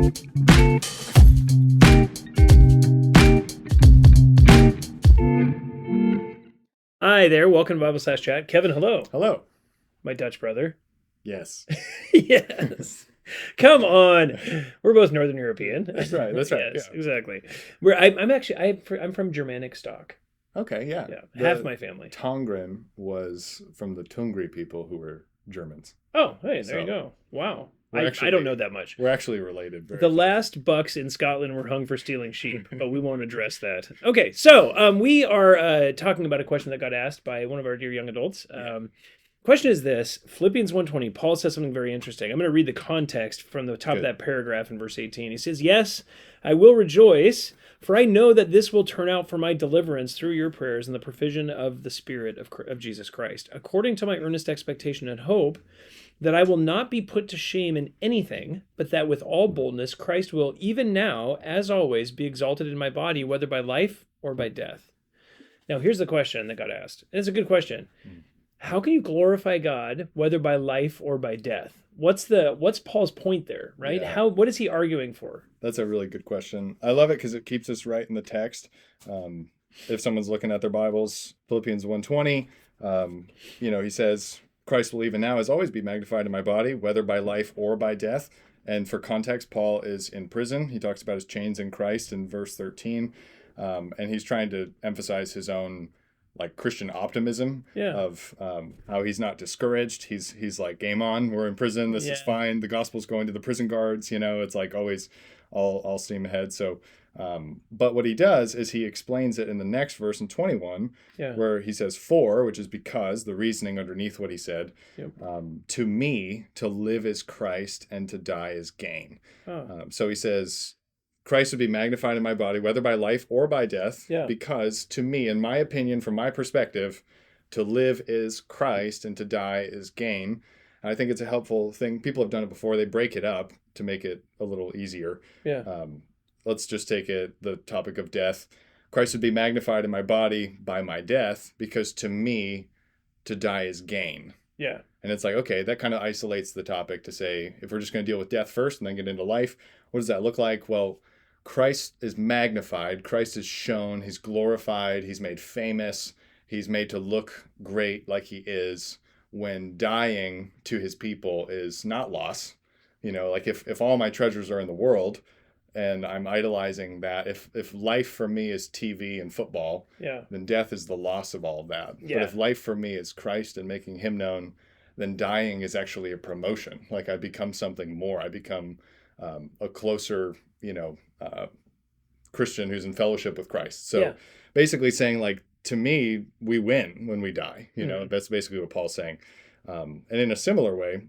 Hi there, welcome to Bible Slash Chat. Kevin, hello. Hello. My Dutch brother. Yes. Yes. Come on. We're both Northern European. That's right. That's right. Yes, Yeah. exactly. I'm from Germanic stock. Okay. Yeah. Yeah, half my family. Tongren was from the Tungri people who were Germans. Oh, hey, there you So go. Wow. we're I don't know that much. We're actually related. Very The close. last bucks in Scotland were hung for stealing sheep, but we won't address that. Okay, so we are talking about a question that got asked by one of our dear young adults. Question is this: Philippians 1:20. Paul says something very interesting. I'm going to read the context from the top of that paragraph in verse 18. He says, "Yes, I will rejoice, for I know that this will turn out for my deliverance through your prayers and the provision of the Spirit of Jesus Christ, according to my earnest expectation and hope, that I will not be put to shame in anything, but that with all boldness Christ will, even now, as always, be exalted in my body, whether by life or by death." Now, here's the question that got asked. And it's a good question. How can you glorify God, whether by life or by death? What's Paul's point there, right? Yeah. What is he arguing for? That's a really good question. I love it because it keeps us right in the text. If someone's looking at their Bibles, Philippians 1:20, he says, Christ will even now as always be magnified in my body, whether by life or by death. And for context, Paul is in prison. He talks about his chains in Christ in verse 13. And he's trying to emphasize his own Christian optimism of how he's not discouraged. He's like, game on, we're in prison, this is fine. The gospel's going to the prison guards, it's like always all steam ahead. So but what he does is he explains it in the next verse in 21, where he says for, which is because, the reasoning underneath what he said, to me, to live is Christ and to die is gain. So he says, Christ would be magnified in my body, whether by life or by death, because to me, in my opinion, from my perspective, to live is Christ and to die is gain. And I think it's a helpful thing. People have done it before. They break it up to make it a little easier. Let's just take the topic of death. Christ would be magnified in my body by my death, because to me, to die is gain. Yeah. And it's like, okay, that kind of isolates the topic to say, if we're just going to deal with death first and then get into life, what does that look like? Well, Christ is magnified. Christ is shown. He's glorified. He's made famous. He's made to look great like he is, when dying to his people is not loss. If all my treasures are in the world and I'm idolizing that, if life for me is TV and football, then death is the loss of all of that. But if life for me is Christ and making him known, then dying is actually a promotion. Like, I become something more. I become a closer, Christian who's in fellowship with Christ. So basically saying, to me, we win when we die. That's basically what Paul's saying. And in a similar way,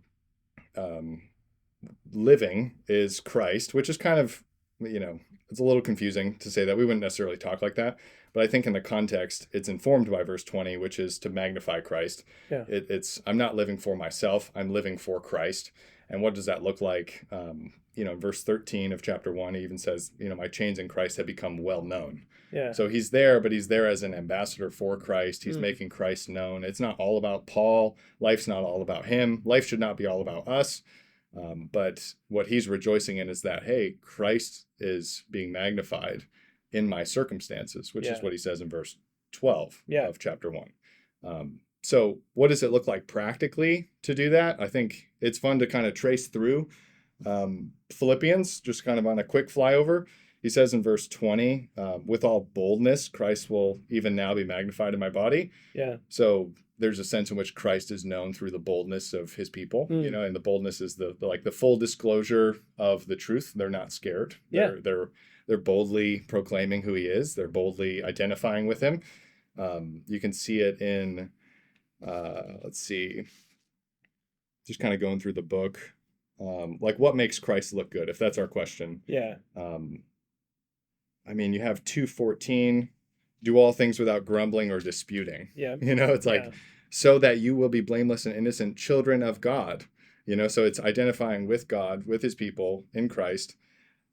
living is Christ, which is kind of, it's a little confusing to say that. We wouldn't necessarily talk like that. But I think in the context, it's informed by verse 20, which is to magnify Christ. It's I'm not living for myself. I'm living for Christ. And what does that look like? In verse 13 of chapter 1, he even says, my chains in Christ have become well known. So he's there, but he's there as an ambassador for Christ. He's making Christ known. It's not all about Paul. Life's not all about him. Life should not be all about us. But what he's rejoicing in is that, hey, Christ is being magnified in my circumstances, which is what he says in verse 12 of chapter 1. So what does it look like practically to do that? I think it's fun to kind of trace through Philippians, just kind of on a quick flyover. He says in verse 20, with all boldness, Christ will even now be magnified in my body. So there's a sense in which Christ is known through the boldness of his people, and the boldness is the full disclosure of the truth. They're not scared. They're boldly proclaiming who he is. They're boldly identifying with him. You can see it in, let's see, just kind of going through the book. What makes Christ look good, if that's our question. You have 2:14, do all things without grumbling or disputing. It's so that you will be blameless and innocent children of God. So it's identifying with God, with his people in Christ,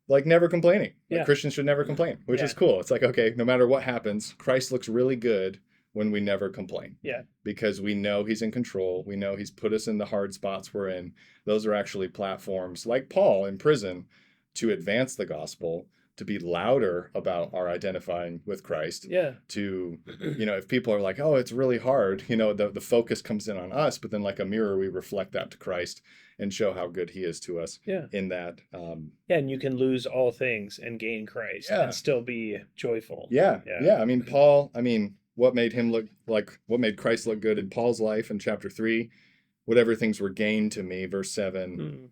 never complaining. Christians should never complain, which is cool. It's okay, no matter what happens, Christ looks really good when we never complain. Because we know he's in control. We know he's put us in the hard spots we're in. Those are actually platforms, like Paul in prison, to advance the gospel, to be louder about our identifying with Christ. Yeah. To, if people are like, oh, it's really hard, the focus comes in on us, but then like a mirror, we reflect that to Christ and show how good he is to us in that. Yeah, and you can lose all things and gain Christ and still be joyful. Yeah. I mean, Paul, what made Christ look good in Paul's life in chapter 3, whatever things were gained to me, verse 7,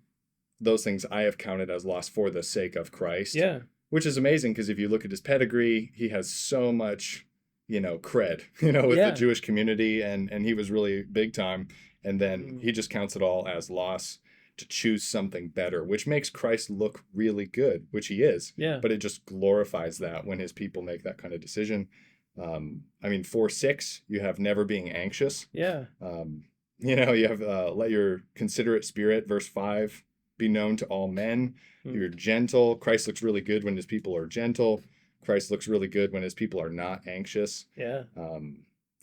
those things I have counted as loss for the sake of Christ. Yeah. Which is amazing, because if you look at his pedigree, he has so much, cred, with the Jewish community, and he was really big time. And then he just counts it all as loss to choose something better, which makes Christ look really good, which he is. Yeah. But it just glorifies that when his people make that kind of decision. 4:6, you have never being anxious. Yeah. You have let your considerate spirit, verse 5, be known to all men. You're gentle. Christ looks really good when his people are gentle. Christ looks really good when his people are not anxious. Yeah.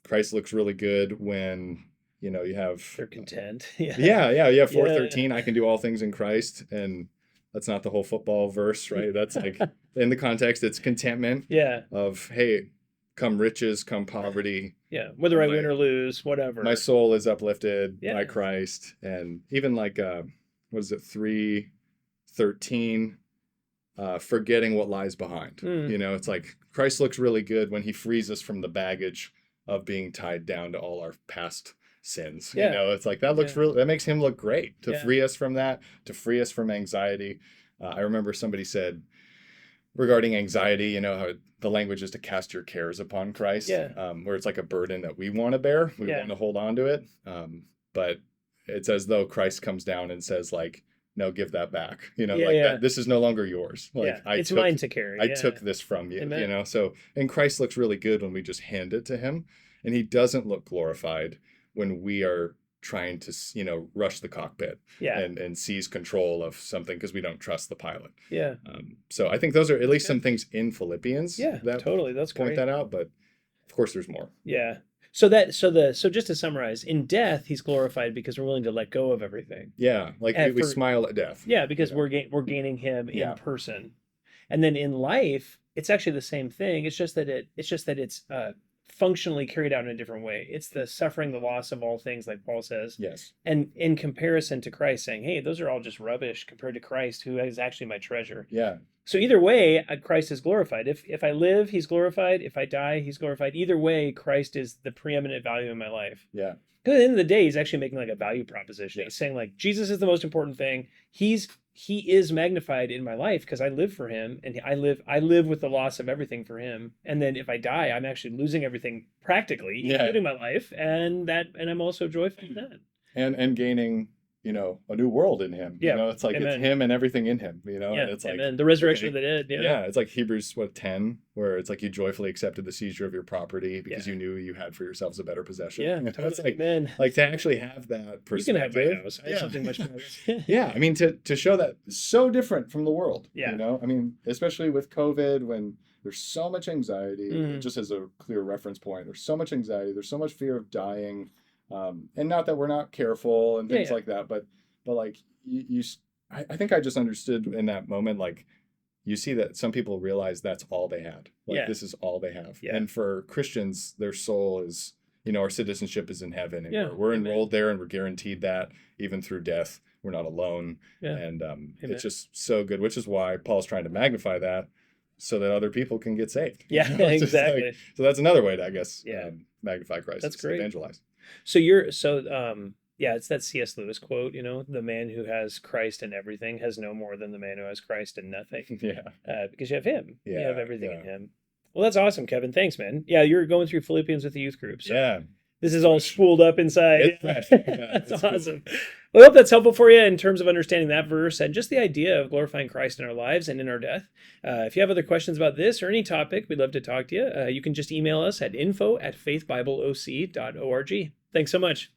Christ looks really good when, you have... They're content. You have 4:13, I can do all things in Christ. And that's not the whole football verse, right? That's like, in the context, it's contentment. Yeah. Of, hey, come riches, come poverty. Yeah. Whether I win or lose, whatever. My soul is uplifted by Christ. And even like, 3:13, forgetting what lies behind. It's like Christ looks really good when he frees us from the baggage of being tied down to all our past sins. It's like that looks that makes him look great, to free us from that, to free us from anxiety. I remember somebody said regarding anxiety, how the language is to cast your cares upon Christ, where it's like a burden that we want to bear, we want to hold on to it, but it's as though Christ comes down and says, like, no, give that back. That, this is no longer yours. Like, it's mine to carry. I took this from you. Amen. So, and Christ looks really good when we just hand it to him, and he doesn't look glorified when we are trying to, rush the cockpit and seize control of something because we don't trust the pilot. Yeah. So I think those are at least some things in Philippians. Yeah, that totally. That's point great. that out, but of course there's more. Yeah. So just to summarize, in death he's glorified because we're willing to let go of everything. Yeah, like we smile at death. Yeah, because we're gaining him in person, and then in life it's actually the same thing. It's just that it's functionally carried out in a different way. It's the suffering, the loss of all things, like Paul says. Yes. And in comparison to Christ, saying, "Hey, those are all just rubbish compared to Christ, who is actually my treasure." Yeah. So either way, Christ is glorified. If I live, he's glorified. If I die, he's glorified. Either way, Christ is the preeminent value in my life. Yeah. Because at the end of the day, he's actually making like a value proposition. He's saying like, Jesus is the most important thing. He is magnified in my life because I live for him, and I live with the loss of everything for him. And then if I die, I'm actually losing everything practically, including my life, and I'm also joyful in that. And gaining, a new world in him. Yeah. It's like, It's him and everything in him, Yeah. And it's like the resurrection of the dead. Yeah. It's like Hebrews 10, where it's like you joyfully accepted the seizure of your property because you knew you had for yourselves a better possession. Yeah. It's like, like to actually have that perspective. You can have my house. I have something much more. Yeah. I mean, to show that so different from the world. Yeah. I mean, especially with COVID, when there's so much anxiety, just as a clear reference point, there's so much anxiety, there's so much fear of dying. And not that we're not careful and things like that, but like I think I just understood in that moment, like you see that some people realize that's all they had. Like this is all they have. Yeah. And for Christians, their soul is, our citizenship is in heaven, and we're enrolled there, and we're guaranteed that even through death, we're not alone. Yeah. And it's just so good, which is why Paul's trying to magnify that so that other people can get saved. Yeah, exactly. So that's another way to, I guess, magnify Christ. That's great. Evangelize. It's that C.S. Lewis quote, the man who has Christ in everything has no more than the man who has Christ in nothing. Yeah. Because you have him. Yeah, you have everything in him. Well, that's awesome, Kevin. Thanks, man. Yeah, you're going through Philippians with the youth group. So this is all spooled up inside. That's awesome. Cool. Well, I hope that's helpful for you in terms of understanding that verse and just the idea of glorifying Christ in our lives and in our death. If you have other questions about this or any topic, we'd love to talk to you. You can just email us at info@faithbibleoc.org. Thanks so much.